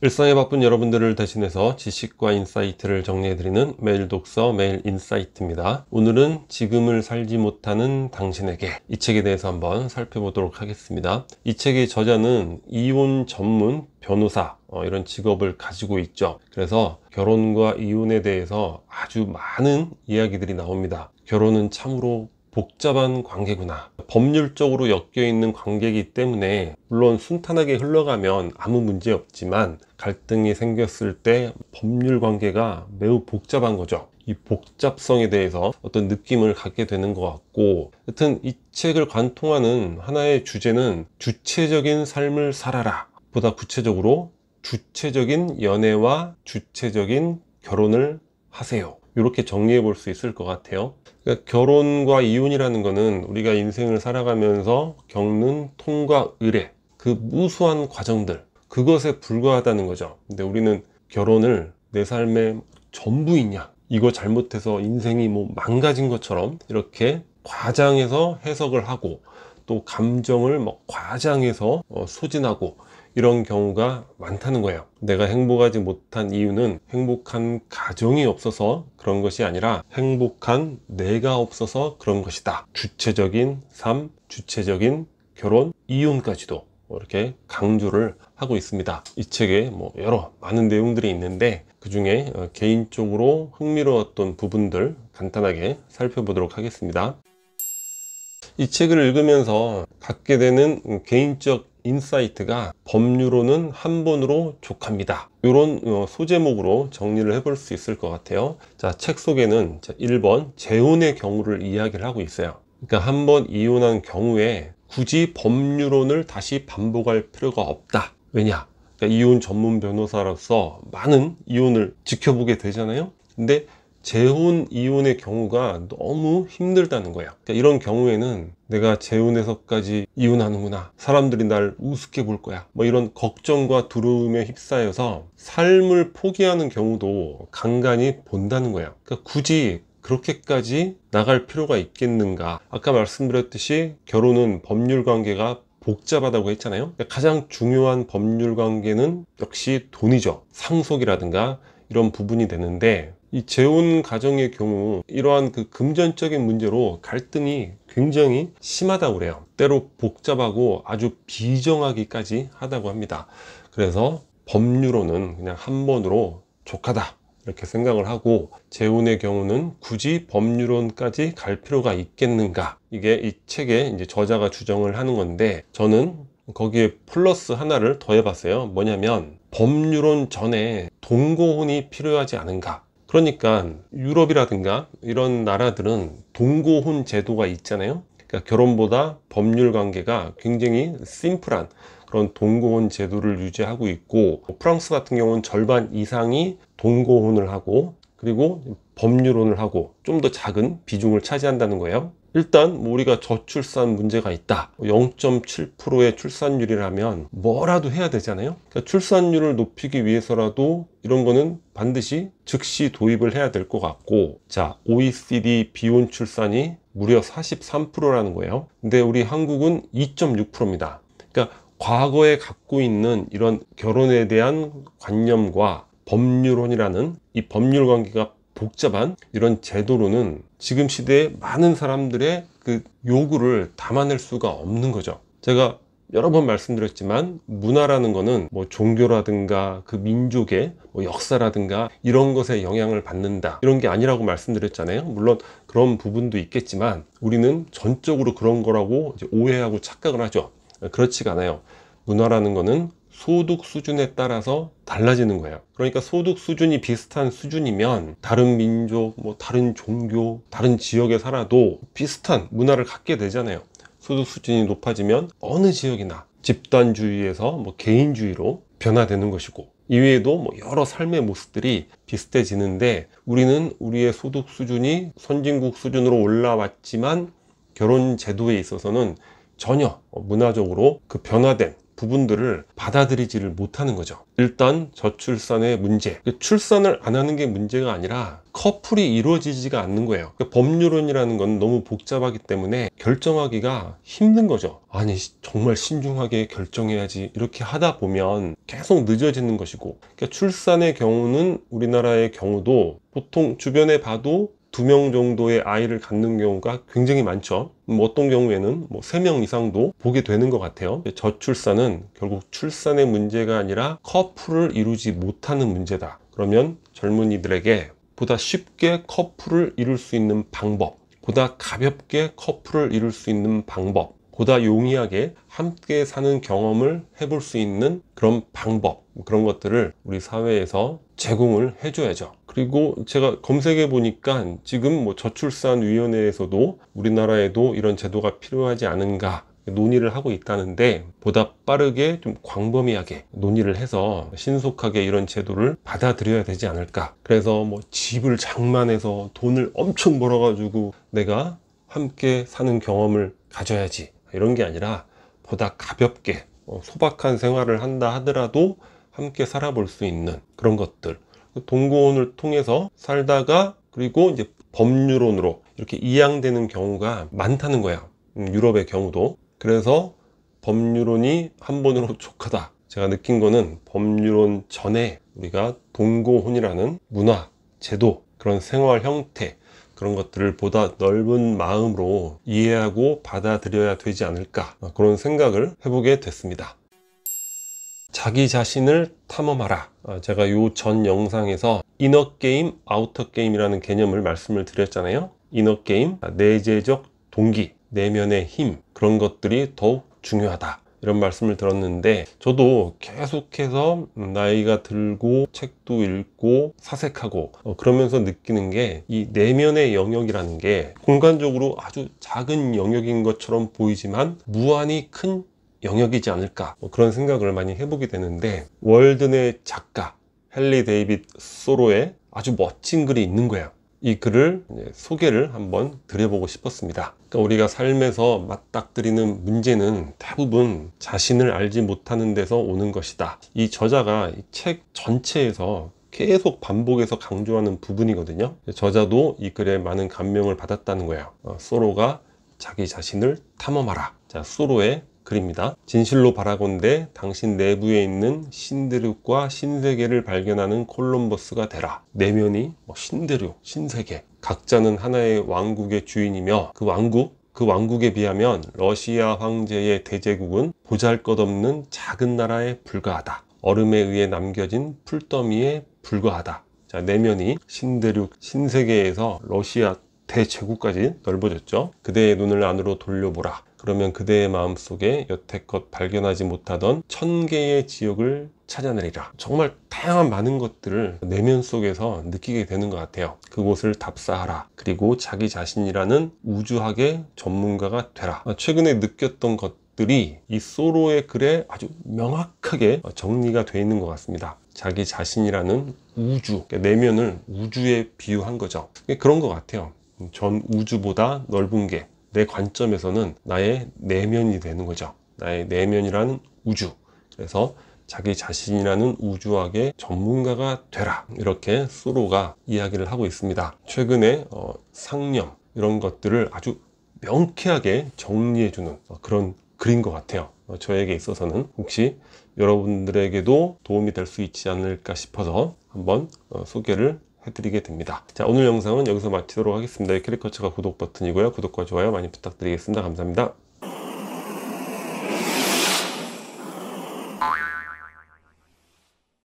일상에 바쁜 여러분들을 대신해서 지식과 인사이트를 정리해드리는 매일 독서 매일 인사이트입니다. 오늘은 지금을 살지 못하는 당신에게, 이 책에 대해서 한번 살펴보도록 하겠습니다. 이 책의 저자는 이혼 전문 변호사 이런 직업을 가지고 있죠. 그래서 결혼과 이혼에 대해서 아주 많은 이야기들이 나옵니다. 결혼은 참으로 복잡한 관계구나, 법률적으로 엮여있는 관계이기 때문에 물론 순탄하게 흘러가면 아무 문제 없지만 갈등이 생겼을 때 법률 관계가 매우 복잡한 거죠. 이 복잡성에 대해서 어떤 느낌을 갖게 되는 것 같고, 여튼 이 책을 관통하는 하나의 주제는 주체적인 삶을 살아라 보다 구체적으로 주체적인 연애와 주체적인 결혼을 하세요, 이렇게 정리해 볼 수 있을 것 같아요. 그러니까 결혼과 이혼이라는 거는 우리가 인생을 살아가면서 겪는 통과 의례, 그 무수한 과정들, 그것에 불과하다는 거죠. 근데 우리는 결혼을 내 삶의 전부이냐, 이거 잘못해서 인생이 뭐 망가진 것처럼 이렇게 과장해서 해석을 하고, 또 감정을 과장해서 소진하고, 이런 경우가 많다는 거예요. 내가 행복하지 못한 이유는 행복한 가정이 없어서 그런 것이 아니라 행복한 내가 없어서 그런 것이다. 주체적인 삶, 주체적인 결혼, 이혼까지도 이렇게 강조를 하고 있습니다. 이 책에 여러 많은 내용들이 있는데, 그 중에 개인적으로 흥미로웠던 부분들 간단하게 살펴보도록 하겠습니다. 이 책을 읽으면서 갖게 되는 개인적 인사이트가 법률로는 한 번으로 족합니다, 이런 소제목으로 정리를 해볼 수 있을 것 같아요. 자, 책 속에는 1번 재혼의 경우를 이야기를 하고 있어요. 그러니까 한 번 이혼한 경우에 굳이 법률론을 다시 반복할 필요가 없다. 왜냐? 그러니까 이혼 전문 변호사로서 많은 이혼을 지켜보게 되잖아요. 근데 재혼 이혼의 경우가 너무 힘들다는 거예요. 그러니까 이런 경우에는 내가 재혼해서까지 이혼하는구나, 사람들이 날 우습게 볼 거야, 이런 걱정과 두려움에 휩싸여서 삶을 포기하는 경우도 간간히 본다는 거예요. 그러니까 굳이 그렇게까지 나갈 필요가 있겠는가. 아까 말씀드렸듯이 결혼은 법률 관계가 복잡하다고 했잖아요. 그러니까 가장 중요한 법률 관계는 역시 돈이죠. 상속이라든가 이런 부분이 되는데, 이 재혼 가정의 경우 이러한 그 금전적인 문제로 갈등이 굉장히 심하다고 그래요. 때로 복잡하고 아주 비정하기까지 하다고 합니다. 그래서 법률로는 그냥 한 번으로 족하다, 이렇게 생각을 하고, 재혼의 경우는 굳이 법률론까지 갈 필요가 있겠는가, 이게 이 책의 이제 저자가 주장을 하는 건데, 저는 거기에 플러스 하나를 더해 봤어요. 뭐냐면 법률론 전에 동거혼이 필요하지 않은가. 그러니까 유럽이라든가 이런 나라들은 동거혼 제도가 있잖아요. 그러니까 결혼보다 법률 관계가 굉장히 심플한 그런 동거혼 제도를 유지하고 있고, 프랑스 같은 경우는 절반 이상이 동거혼을 하고, 그리고 법률혼을 하고 좀 더 작은 비중을 차지한다는 거예요. 일단 우리가 저출산 문제가 있다, 0.7%의 출산율이라면 뭐라도 해야 되잖아요. 그러니까 출산율을 높이기 위해서라도 이런 거는 반드시 즉시 도입을 해야 될 것 같고, 자, OECD 비혼 출산이 무려 43%라는 거예요. 근데 우리 한국은 2.6%입니다. 그러니까 과거에 갖고 있는 이런 결혼에 대한 관념과 법률혼이라는 이 법률 관계가 복잡한 이런 제도로는 지금 시대에 많은 사람들의 그 요구를 담아낼 수가 없는 거죠. 제가 여러 번 말씀드렸지만 문화라는 거는 종교라든가 그 민족의 역사라든가 이런 것에 영향을 받는다, 이런 게 아니라고 말씀드렸잖아요. 물론 그런 부분도 있겠지만 우리는 전적으로 그런 거라고 이제 오해하고 착각을 하죠. 그렇지가 않아요. 문화라는 거는 소득 수준에 따라서 달라지는 거예요. 그러니까 소득 수준이 비슷한 수준이면 다른 민족, 다른 종교, 다른 지역에 살아도 비슷한 문화를 갖게 되잖아요. 소득 수준이 높아지면 어느 지역이나 집단주의에서 개인주의로 변화되는 것이고, 이외에도 여러 삶의 모습들이 비슷해지는데, 우리는 우리의 소득 수준이 선진국 수준으로 올라왔지만 결혼 제도에 있어서는 전혀 문화적으로 그 변화된 부분들을 받아들이지를 못하는 거죠. 일단 저출산의 문제, 출산을 안 하는 게 문제가 아니라 커플이 이루어지지가 않는 거예요. 법률론이라는 건 너무 복잡하기 때문에 결정하기가 힘든 거죠. 아니 정말 신중하게 결정해야지 이렇게 하다 보면 계속 늦어지는 것이고, 출산의 경우는 우리나라의 경우도 보통 주변에 봐도 2명 정도의 아이를 갖는 경우가 굉장히 많죠. 어떤 경우에는 3명 이상도 보게 되는 것 같아요. 저출산은 결국 출산의 문제가 아니라 커플을 이루지 못하는 문제다. 그러면 젊은이들에게 보다 쉽게 커플을 이룰 수 있는 방법, 보다 가볍게 커플을 이룰 수 있는 방법, 보다 용이하게 함께 사는 경험을 해볼 수 있는 그런 방법, 그런 것들을 우리 사회에서 제공을 해줘야죠. 그리고 제가 검색해 보니까 지금 저출산위원회에서도 우리나라에도 이런 제도가 필요하지 않은가 논의를 하고 있다는데, 보다 빠르게 좀 광범위하게 논의를 해서 신속하게 이런 제도를 받아들여야 되지 않을까. 그래서 집을 장만해서 돈을 엄청 벌어가지고 내가 함께 사는 경험을 가져야지, 이런 게 아니라 보다 가볍게 소박한 생활을 한다 하더라도 함께 살아볼 수 있는 그런 것들, 동거혼을 통해서 살다가 그리고 이제 법률혼으로 이렇게 이양되는 경우가 많다는 거야, 유럽의 경우도. 그래서 법률혼이 한 번으로 족하다. 제가 느낀 거는 법률혼 전에 우리가 동거혼이라는 문화, 제도, 그런 생활 형태, 그런 것들을 보다 넓은 마음으로 이해하고 받아들여야 되지 않을까, 그런 생각을 해보게 됐습니다. 자기 자신을 탐험하라. 제가 요 전 영상에서 이너게임, 아우터게임이라는 개념을 말씀을 드렸잖아요. 이너게임, 내재적 동기, 내면의 힘, 그런 것들이 더욱 중요하다, 이런 말씀을 들었는데, 저도 계속해서 나이가 들고 책도 읽고 사색하고 그러면서 느끼는 게, 이 내면의 영역이라는 게 공간적으로 아주 작은 영역인 것처럼 보이지만 무한히 큰 영역이지 않을까, 그런 생각을 많이 해보게 되는데, 월든의 작가 헨리 데이빗 소로의 아주 멋진 글이 있는 거예요. 이 글을 소개를 한번 드려보고 싶었습니다. 그러니까 우리가 삶에서 맞닥뜨리는 문제는 대부분 자신을 알지 못하는 데서 오는 것이다. 이 저자가 이 책 전체에서 계속 반복해서 강조하는 부분이거든요. 저자도 이 글에 많은 감명을 받았다는 거예요. 소로가 자기 자신을 탐험하라. 자, 소로의 글입니다. 진실로 바라건대 당신 내부에 있는 신대륙과 신세계를 발견하는 콜럼버스가 되라. 내면이 신대륙, 신세계, 각자는 하나의 왕국의 주인이며 그 왕국에 비하면 러시아 황제의 대제국은 보잘것없는 작은 나라에 불과하다. 얼음에 의해 남겨진 풀더미에 불과하다. 자, 내면이 신대륙, 신세계에서 러시아 대제국까지 넓어졌죠. 그대의 눈을 안으로 돌려보라. 그러면 그대의 마음속에 여태껏 발견하지 못하던 1000개의 지역을 찾아내리라. 정말 다양한 많은 것들을 내면 속에서 느끼게 되는 것 같아요. 그곳을 답사하라. 그리고 자기 자신이라는 우주학의 전문가가 되라. 최근에 느꼈던 것들이 이 소로의 글에 아주 명확하게 정리가 되어 있는 것 같습니다. 자기 자신이라는 우주, 내면을 우주에 비유한 거죠. 그런 것 같아요. 전 우주보다 넓은 게 내 관점에서는 나의 내면이 되는 거죠. 나의 내면이라는 우주. 그래서 자기 자신이라는 우주학의 전문가가 되라. 이렇게 소로가 이야기를 하고 있습니다. 최근에 상념, 이런 것들을 아주 명쾌하게 정리해주는 그런 글인 것 같아요. 저에게 있어서는 혹시 여러분들에게도 도움이 될 수 있지 않을까 싶어서 한번 소개를 해드리게 됩니다. 자, 오늘 영상은 여기서 마치도록 하겠습니다. 캐리커처가 구독 버튼이고요. 구독과 좋아요 많이 부탁드리겠습니다. 감사합니다.